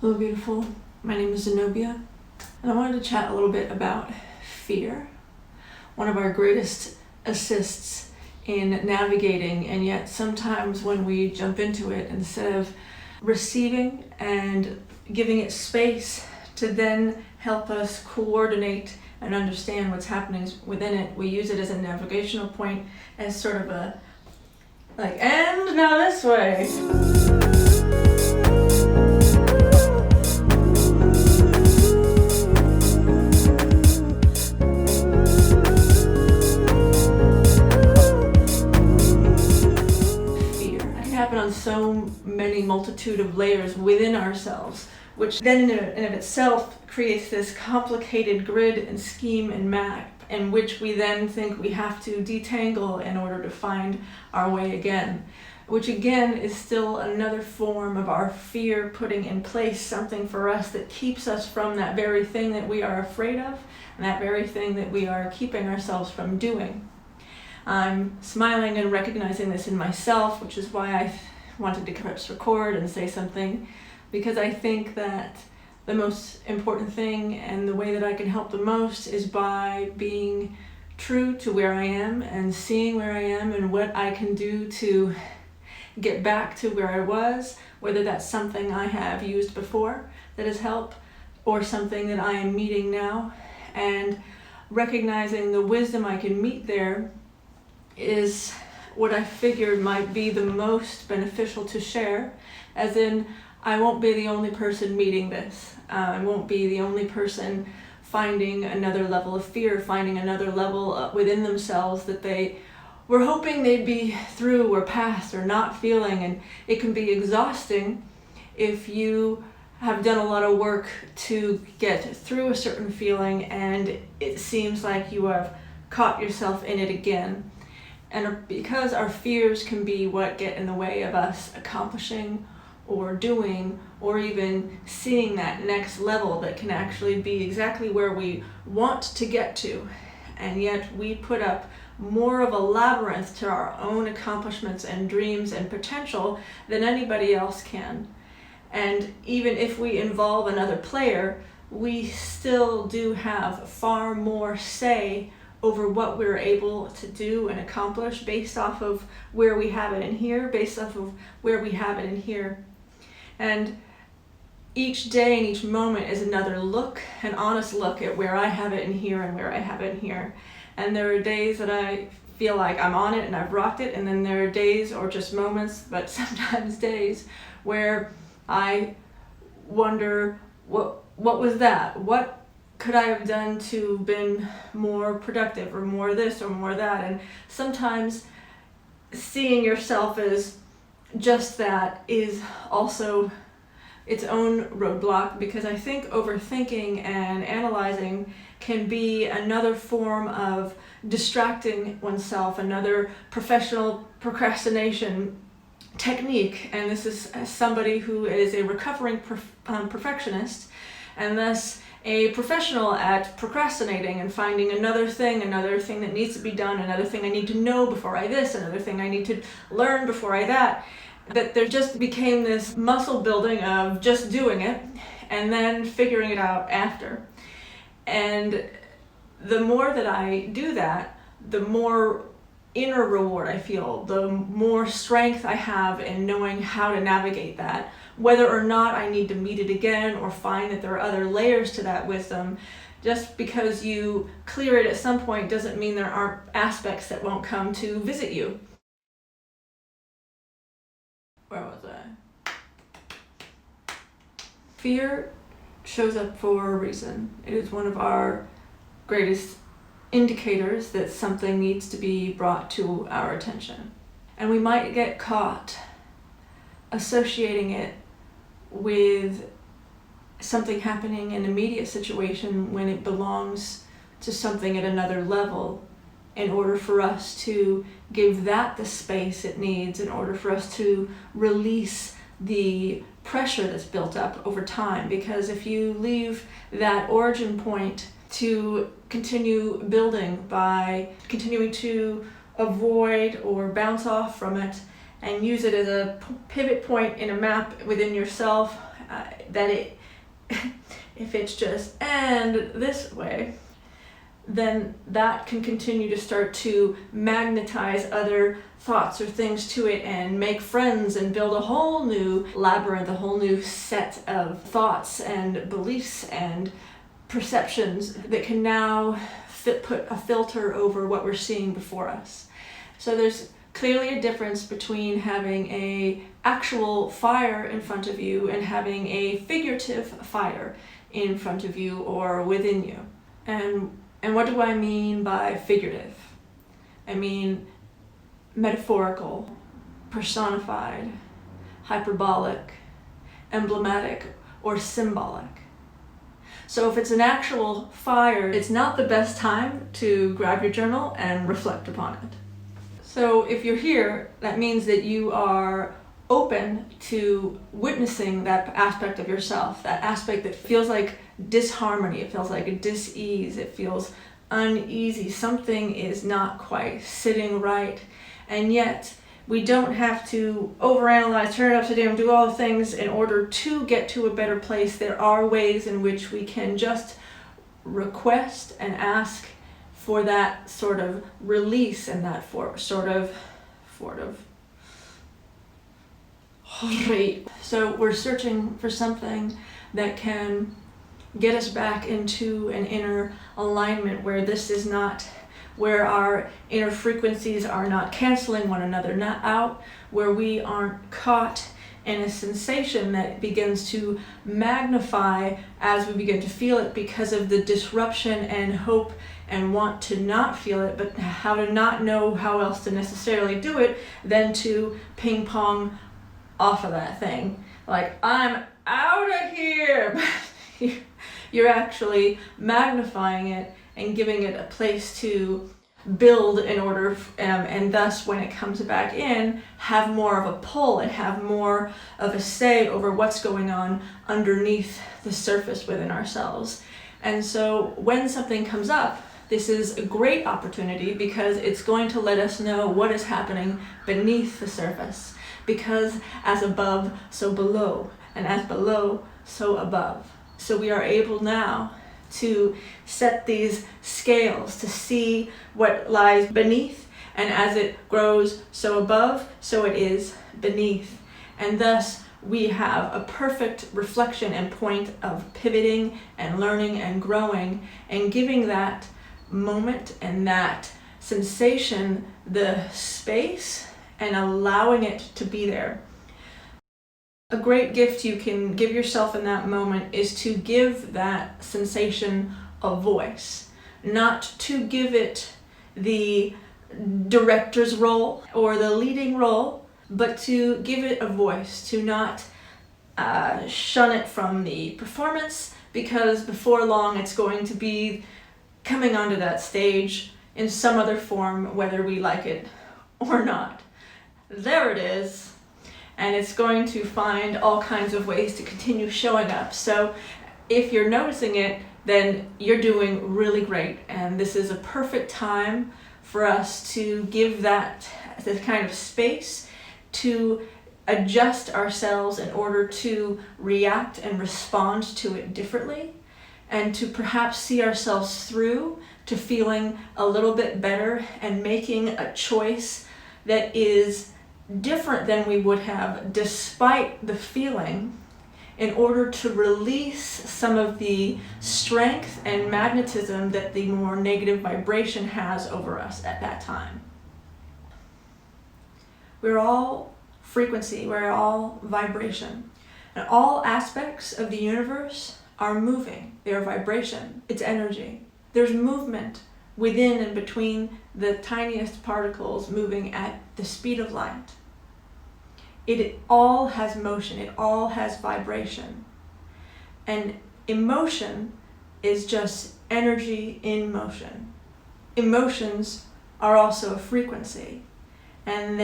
Hello beautiful, my name is Zenobia, and I wanted to chat a little bit about fear, one of our greatest assists in navigating, and yet sometimes when we jump into it, instead of receiving and giving it space to then help us coordinate and understand what's happening within it, we use it as a navigational point, as sort of a and now this way. On so many multitude of layers within ourselves, which then in and of itself creates this complicated grid and scheme and map, in which we then think we have to detangle in order to find our way again, which again is still another form of our fear putting in place something for us that keeps us from that very thing that we are afraid of, and that very thing that we are keeping ourselves from doing. I'm smiling and recognizing this in myself, which is why I wanted to press record and say something, because I think that the most important thing and the way that I can help the most is by being true to where I am and seeing where I am and what I can do to get back to where I was, whether that's something I have used before that has helped or something that I am meeting now, and recognizing the wisdom I can meet there is what I figured might be the most beneficial to share, as in I won't be the only person meeting this. I won't be the only person finding another level of fear, finding another level within themselves that they were hoping they'd be through or past or not feeling. And it can be exhausting if you have done a lot of work to get through a certain feeling and it seems like you have caught yourself in it again. And because our fears can be what get in the way of us accomplishing or doing or even seeing that next level that can actually be exactly where we want to get to. And yet we put up more of a labyrinth to our own accomplishments and dreams and potential than anybody else can. And even if we involve another player, we still do have far more say over what we're able to do and accomplish based off of where we have it in here, based off of where we have it in here. And each day and each moment is another look, an honest look at where I have it in here and where I have it in here. And there are days that I feel like I'm on it and I've rocked it, and then there are days or just moments, but sometimes days, where I wonder, what was that? What could I have done to been more productive or more this or more that? And sometimes seeing yourself as just that is also its own roadblock, because I think overthinking and analyzing can be another form of distracting oneself, another professional procrastination technique. And this is as somebody who is a recovering perfectionist, and thus a professional at procrastinating and finding another thing that needs to be done, another thing I need to know before I this, another thing I need to learn before I that. That there just became this muscle building of just doing it and then figuring it out after. And the more that I do that, the more inner reward I feel, the more strength I have in knowing how to navigate that. Whether or not I need to meet it again or find that there are other layers to that wisdom, just because you clear it at some point doesn't mean there aren't aspects that won't come to visit you. Where was I? Fear shows up for a reason. It is one of our greatest indicators that something needs to be brought to our attention. And we might get caught associating it with something happening in an immediate situation when it belongs to something at another level, in order for us to give that the space it needs, in order for us to release the pressure that's built up over time. Because if you leave that origin point to continue building by continuing to avoid or bounce off from it and use it as a pivot point in a map within yourself, that if it's just and this way, then that can continue to start to magnetize other thoughts or things to it and make friends and build a whole new labyrinth, a whole new set of thoughts and beliefs and perceptions that can now put a filter over what we're seeing before us. So there's clearly a difference between having a actual fire in front of you and having a figurative fire in front of you or within you. And what do I mean by figurative? I mean metaphorical, personified, hyperbolic, emblematic, or symbolic. So if it's an actual fire, it's not the best time to grab your journal and reflect upon it. So if you're here, that means that you are open to witnessing that aspect of yourself, that aspect that feels like disharmony, it feels like a dis-ease, it feels uneasy, something is not quite sitting right, and yet we don't have to overanalyze, turn it upside down, do all the things in order to get to a better place. There are ways in which we can just request and ask for that sort of release and that sort of so we're searching for something that can get us back into an inner alignment where this is not, where our inner frequencies are not canceling one another, not out, where we aren't caught in a sensation that begins to magnify as we begin to feel it because of the disruption and hope and want to not feel it, but how to not know how else to necessarily do it than to ping pong off of that thing. Like, I'm out of here! You're actually magnifying it and giving it a place to build in order, and thus when it comes back in, have more of a pull and have more of a say over what's going on underneath the surface within ourselves. And so when something comes up, this is a great opportunity because it's going to let us know what is happening beneath the surface. Because as above, so below, and as below, so above. So we are able now to set these scales to see what lies beneath, and as it grows so above, so it is beneath. And thus we have a perfect reflection and point of pivoting and learning and growing and giving that moment and that sensation the space and allowing it to be there. A great gift you can give yourself in that moment is to give that sensation a voice, not to give it the director's role or the leading role, but to give it a voice, to not shun it from the performance, because before long it's going to be coming onto that stage in some other form, whether we like it or not. There it is. And it's going to find all kinds of ways to continue showing up. So if you're noticing it, then you're doing really great. And this is a perfect time for us to give that this kind of space to adjust ourselves in order to react and respond to it differently, and to perhaps see ourselves through to feeling a little bit better and making a choice that is different than we would have despite the feeling, in order to release some of the strength and magnetism that the more negative vibration has over us at that time. We're all frequency, we're all vibration, and all aspects of the universe are moving. They are vibration, it's energy. There's movement within and between the tiniest particles moving at the speed of light. It all has motion, it all has vibration. And emotion is just energy in motion. Emotions are also a frequency, and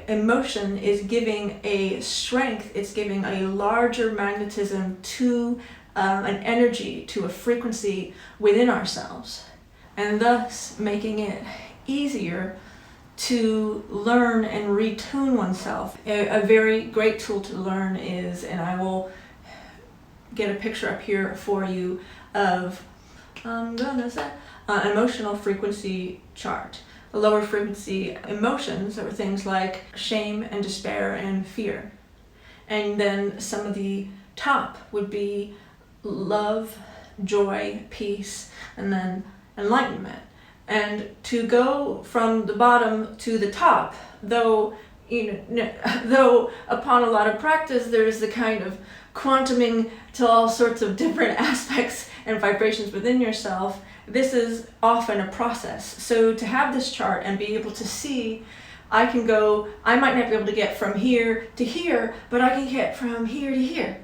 emotion is giving a strength, it's giving a larger magnetism to an energy, to a frequency within ourselves, and thus making it easier to learn and retune oneself. A very great tool to learn is, and I will get a picture up here for you of, I'm gonna say, an emotional frequency chart. The lower frequency emotions are things like shame and despair and fear. And then some of the top would be love, joy, peace, and then enlightenment. And to go from the bottom to the top, though upon a lot of practice there's the kind of quantuming to all sorts of different aspects and vibrations within yourself, this is often a process. So to have this chart and be able to see, I might not be able to get from here to here, but I can get from here to here.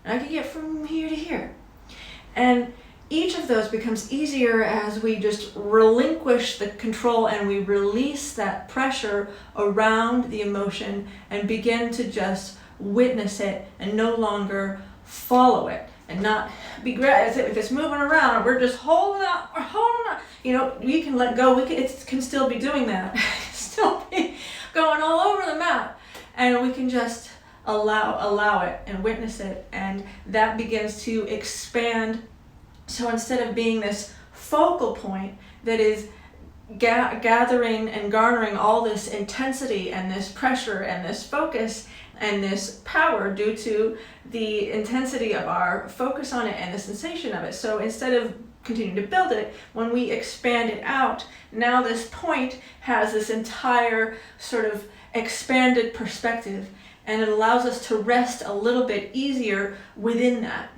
And I can get from here to here. And each of those becomes easier as we just relinquish the control and we release that pressure around the emotion and begin to just witness it and no longer follow it and not be if it's moving around, we're just holding on. We can let go. It can still be doing that. Still be going all over the map, and we can just allow it and witness it, and that begins to expand. So instead of being this focal point that is gathering and garnering all this intensity and this pressure and this focus and this power due to the intensity of our focus on it and the sensation of it. So instead of continuing to build it, when we expand it out, now this point has this entire sort of expanded perspective, and it allows us to rest a little bit easier within that.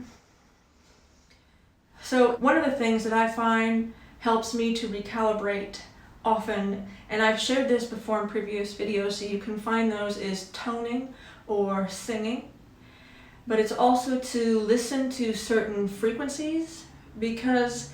So one of the things that I find helps me to recalibrate often, and I've shared this before in previous videos, so you can find those, is toning or singing. But it's also to listen to certain frequencies, because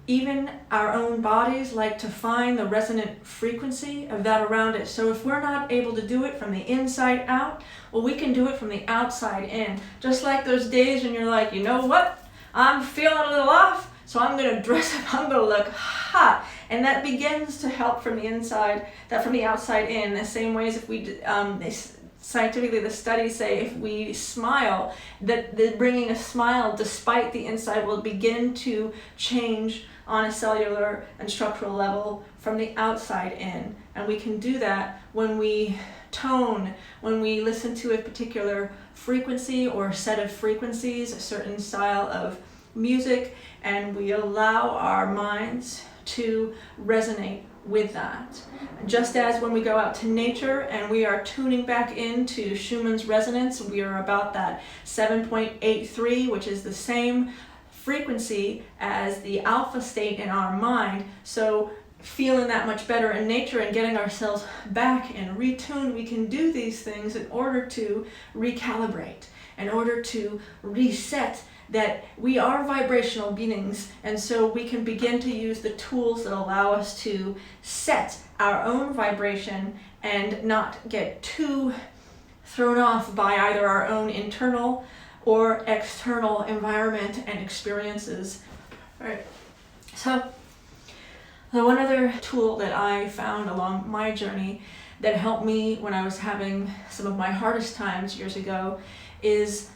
even our own bodies like to find the resonant frequency of that around it. So if we're not able to do it from the inside out, well, we can do it from the outside in. Just like those days when you're like, you know what? I'm feeling a little off, so I'm gonna dress up, I'm gonna look hot. And that begins to help from the inside, that from the outside in, the same way as if we, scientifically the studies say if we smile, that the bringing a smile despite the inside will begin to change on a cellular and structural level from the outside in. And we can do that when we tone, when we listen to a particular frequency or set of frequencies, a certain style of music, and we allow our minds to resonate with that. Just as when we go out to nature and we are tuning back into Schumann's resonance, we are about that 7.83, which is the same frequency as the alpha state in our mind. So feeling that much better in nature and getting ourselves back and retuned, we can do these things in order to recalibrate, in order to reset that we are vibrational beings, and so we can begin to use the tools that allow us to set our own vibration and not get too thrown off by either our own internal or external environment and experiences. All right. So the one other tool that I found along my journey that helped me when I was having some of my hardest times years ago is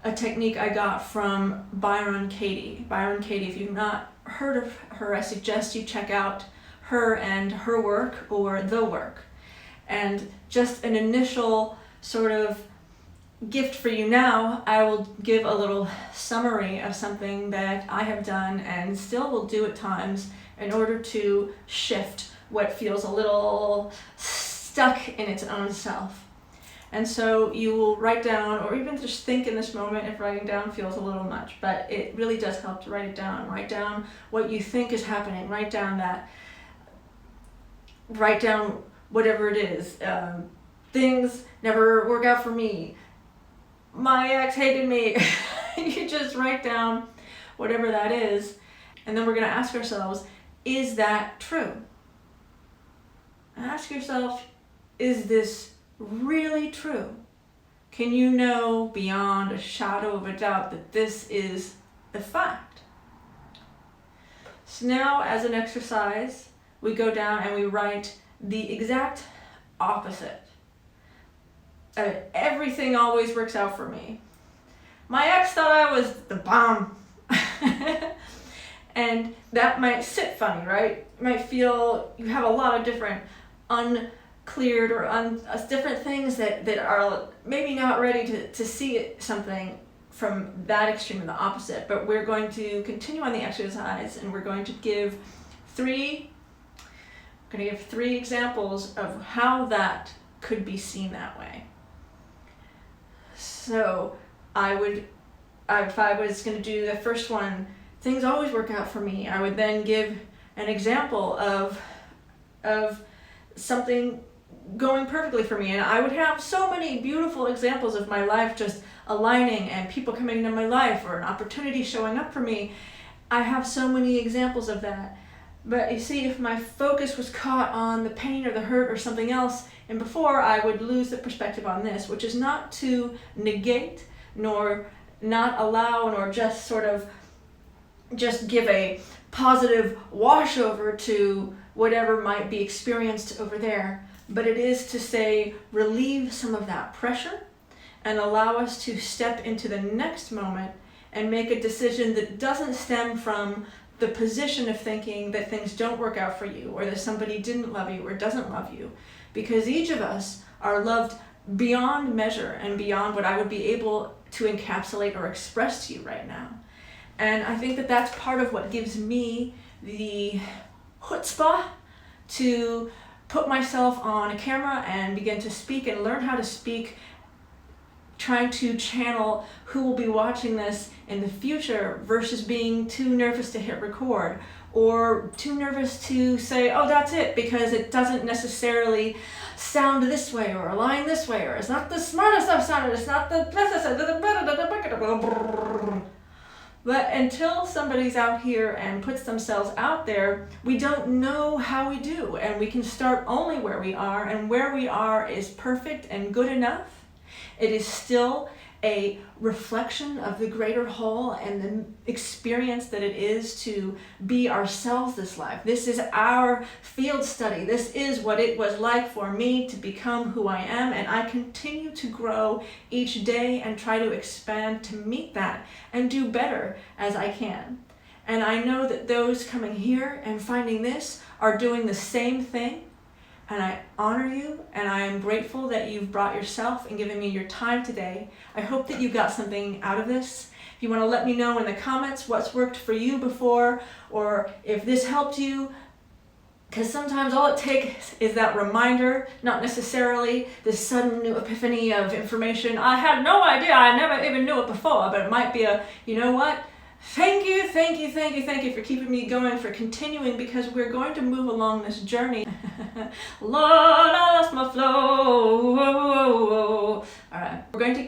a technique I got from Byron Katie. Byron Katie, if you've not heard of her, I suggest you check out her and her work, or the work. And just an initial sort of gift for you now, I will give a little summary of something that I have done and still will do at times in order to shift what feels a little stuck in its own self. And so you will write down, or even just think in this moment if writing down feels a little much, but it really does help to write it down. Write down what you think is happening. Write down whatever it is. Things never work out for me. My ex hated me. You just write down whatever that is, and then we're going to ask ourselves, is that true? And ask yourself, is this really true? Can you know beyond a shadow of a doubt that this is the fact? So now, as an exercise, we go down and we write the exact opposite. Everything always works out for me. my ex thought I was the bomb. And that might sit funny, right? You might feel you have a lot of different uncleared or different things that are maybe not ready to see something from that extreme and the opposite. But we're going to continue on the exercise, and we're going to give three examples of how that could be seen that way. So if I was going to do the first one, things always work out for me, I would then give an example of something going perfectly for me. And I would have so many beautiful examples of my life just aligning and people coming into my life or an opportunity showing up for me. I have so many examples of that. But you see, if my focus was caught on the pain or the hurt or something else, and before, I would lose the perspective on this, which is not to negate, nor not allow, nor just sort of just give a positive washover to whatever might be experienced over there. But it is to say, relieve some of that pressure and allow us to step into the next moment and make a decision that doesn't stem from the position of thinking that things don't work out for you, or that somebody didn't love you or doesn't love you. Because each of us are loved beyond measure and beyond what I would be able to encapsulate or express to you right now. And I think that that's part of what gives me the chutzpah to put myself on a camera and begin to speak and learn how to speak, trying to channel who will be watching this in the future versus being too nervous to hit record or too nervous to say, oh, that's it, because it doesn't necessarily sound this way or align this way, or it's not the smartest I've sounded, it's not the best. But until somebody's out here and puts themselves out there, we don't know how we do, and we can start only where we are, and where we are is perfect and good enough. It is still a reflection of the greater whole and the experience that it is to be ourselves this life. This is our field study. This is what it was like for me to become who I am, and I continue to grow each day and try to expand to meet that and do better as I can. And I know that those coming here and finding this are doing the same thing. And I honor you, and I am grateful that you've brought yourself and given me your time today. I hope that you got something out of this. If you want to let me know in the comments what's worked for you before, or if this helped you, because sometimes all it takes is that reminder, not necessarily this sudden new epiphany of information. I had no idea, I never even knew it before, but it might be a, you know what? Thank you for keeping me going, for continuing, because we're going to move along this journey. Lord, I lost my flow. All right, we're going to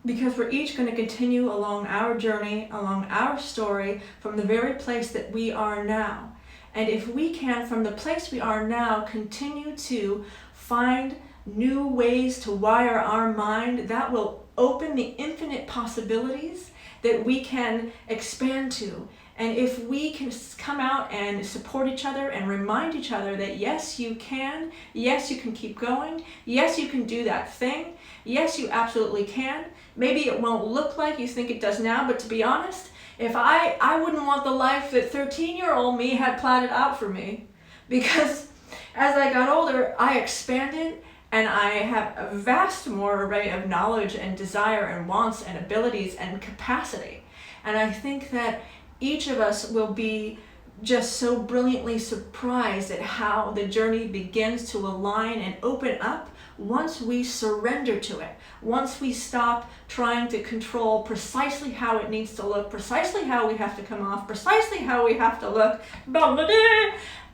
because we're each going to continue along our journey, along our story, from the very place that we are now. And if we can, from the place we are now, continue to find new ways to wire our mind, that will open the infinite possibilities that we can expand to. And if we can come out and support each other and remind each other that yes, you can keep going, yes, you can do that thing, yes, you absolutely can. Maybe it won't look like you think it does now, but to be honest, if I wouldn't want the life that 13-year-old me had plotted out for me, because as I got older, I expanded. And I have a vast more array of knowledge and desire and wants and abilities and capacity. And I think that each of us will be just so brilliantly surprised at how the journey begins to align and open up once we surrender to it. Once we stop trying to control precisely how it needs to look, precisely how we have to come off, precisely how we have to look,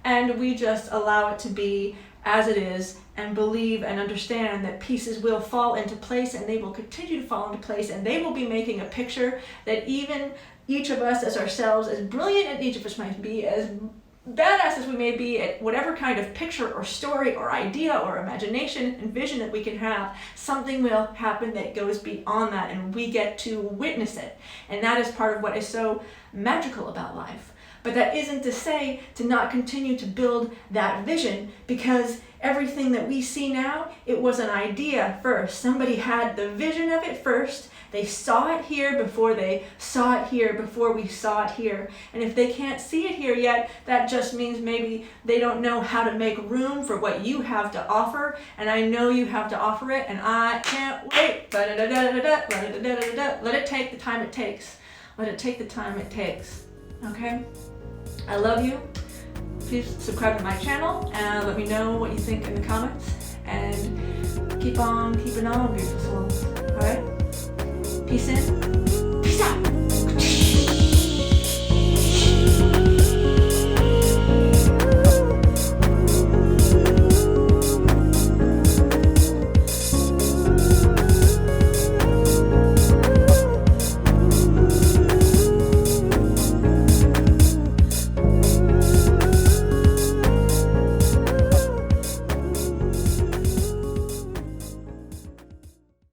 and we just allow it to be as it is, and believe and understand that pieces will fall into place, and they will continue to fall into place, and they will be making a picture that even each of us as ourselves, as brilliant as each of us might be, as badass as we may be at whatever kind of picture or story or idea or imagination and vision that we can have, something will happen that goes beyond that, and we get to witness it. And that is part of what is so magical about life. But that isn't to say to not continue to build that vision, because everything that we see now, it was an idea first. Somebody had the vision of it first. They saw it here before they saw it here, before we saw it here. And if they can't see it here yet, that just means maybe they don't know how to make room for what you have to offer. And I know you have to offer it, and I can't wait. Let it take the time it takes. Let it take the time it takes. Okay? I love you. Please subscribe to my channel and let me know what you think in the comments. And keep on keeping on, beautiful souls. Alright? Peace in.